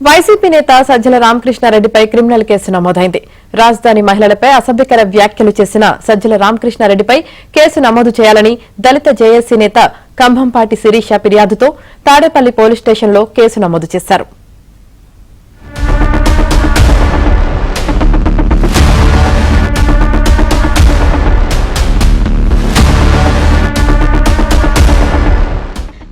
YCP నేత Sajjala రామకృష్ణారెడ్డిపై criminal case నమోదైంది. రాజధాని మహిళలపై అసభ్యకర వ్యాఖ్యలు చేసిన సజ్జల రామకృష్ణారెడ్డిపై కేసు నమోదు చేయాలని దళిత జేఏసీ నేత కంభంపాటి శిరీష ఫిర్యాదుతో తాడేపల్లి పోలీస్ స్టేషన్లో కేసు నమోదు చేశారు.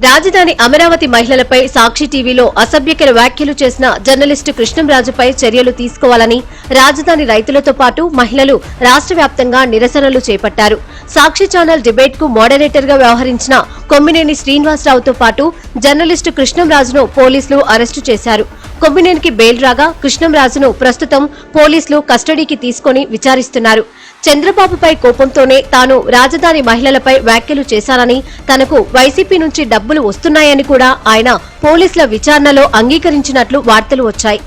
రాజధాని అమరావతి మహిళలపై సాక్షి టీవీలో అసభ్యకర వ్యాఖ్యలు చేసిన జర్నలిస్టు కృష్ణంరాజుపై చర్యలు తీసుకోవాలని రాజధాని రైతులతో పాటు మహిళలు రాష్ట్ర వ్యాప్తంగా నిరసనలు చేపట్టారు. సాక్షి ఛానల్ డిబేట్ కు మోడరేటర్ గా వ్యవహరించిన కొమ్మినేని శ్రీనివాసరావుతో పాటు జర్నలిస్టు కృష్ణంరాజును పోలీసులు అరెస్టు చేశారు. కొమ్మినేనికి బెయిల్ రాగా కృష్ణంరాజును ప్రస్తుతం పోలీసులు కస్టడీకి తీసుకుని విచారిస్తున్నారు. చంద్రబాబుపై కోపంతోనే తాను రాజధాని మహిళలపై వ్యాఖ్యలు చేశానని, తనకు వైసీపీ నుంచి డబ్బులు వస్తున్నాయని కూడా ఆయన పోలీసుల విచారణలో అంగీకరించినట్లు వార్తలు వచ్చాయి.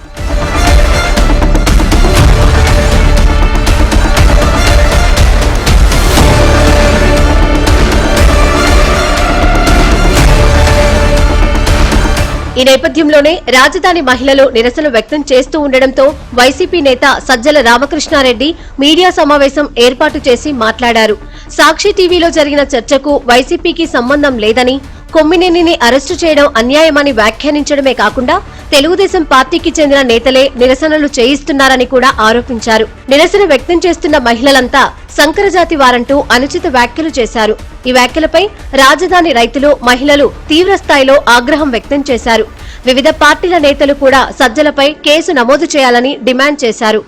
ఈ నేపథ్యంలోనే రాజధాని మహిళలు నిరసన వ్యక్తం చేస్తూ ఉండడంతో వైసీపీ నేత సజ్జల రామకృష్ణారెడ్డి మీడియా సమావేశం ఏర్పాటు చేసి మాట్లాడారు. సాక్షి టీవీలో జరిగిన చర్చకు వైసీపీకి సంబంధం లేదని, కొమ్మినేనిని అరెస్టు చేయడం అన్యాయమని వ్యాఖ్యానించడమే కాకుండా తెలుగుదేశం పార్టీకి చెందిన నేతలే నిరసనలు చేయిస్తున్నారని కూడా ఆరోపించారు. నిరసన వ్యక్తం చేస్తున్న మహిళలంతా సంకరజాతి వారంటూ అనుచిత వ్యాఖ్యలు చేశారు. ఈ వ్యాఖ్యలపై రాజధాని రైతులు, మహిళలు తీవ్రస్థాయిలో ఆగ్రహం వ్యక్తం చేశారు. వివిధ పార్టీల నేతలు కూడా సజ్జలపై కేసు నమోదు చేయాలని డిమాండ్ చేశారు.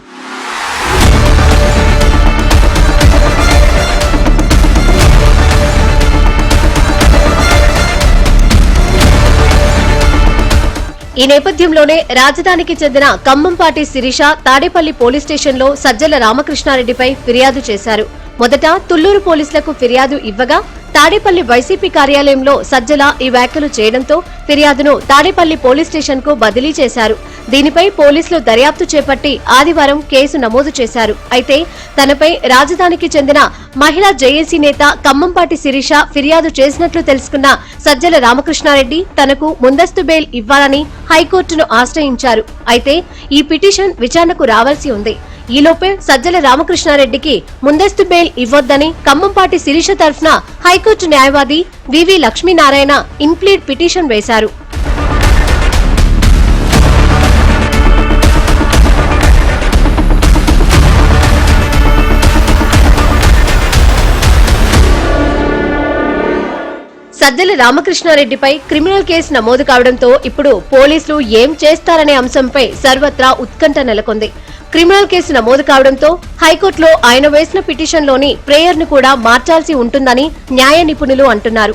ఈ నేపథ్యంలోనే రాజధానికి చెందిన కంభంపాటి శిరీష తాడేపల్లి పోలీస్ స్టేషన్లో సజ్జల రామకృష్ణారెడ్డిపై ఫిర్యాదు చేశారు. మొదట తుళ్లూరు పోలీసులకు ఫిర్యాదు ఇవ్వగా తాడేపల్లి వైసీపీ కార్యాలయంలో సజ్జల ఈ వ్యాఖ్యలు చేయడంతో ఫిర్యాదును తాడేపల్లి పోలీస్ స్టేషన్ కు బదిలీ చేశారు. దీనిపై పోలీసులు దర్యాప్తు చేపట్టి ఆదివారం కేసు నమోదు చేశారు. అయితే తనపై రాజధానికి చెందిన మహిళా జేఏసీ నేత కంభంపాటి శిరీష ఫిర్యాదు చేసినట్లు తెలుసుకున్న సజ్జల రామకృష్ణారెడ్డి తనకు ముందస్తు బెయిల్ ఇవ్వాలని హైకోర్టును ఆశ్రయించారు. అయితే ఈ పిటిషన్ విచారణకు రావాల్సి ఉంది. ఈలోపే సజ్జల రామకృష్ణారెడ్డికి ముందస్తు బెయిల్ ఇవ్వొద్దని కంభంపాటి శిరీష తరఫున హైకోర్టు న్యాయవాది వివి లక్ష్మీనారాయణ ఇన్ప్లీడ్ పిటిషన్ వేశారు. సజ్జల రామకృష్ణారెడ్డిపై క్రిమినల్ కేసు నమోదు కావడంతో ఇప్పుడు పోలీసులు ఏం చేస్తారనే అంశంపై సర్వత్రా ఉత్కంఠ నెలకొంది. క్రిమినల్ కేసు నమోదు కావడంతో హైకోర్టులో ఆయన వేసిన పిటిషన్లోని ప్రేయర్ను కూడా మార్చాల్సి ఉంటుందని న్యాయ నిపుణులు అంటున్నారు.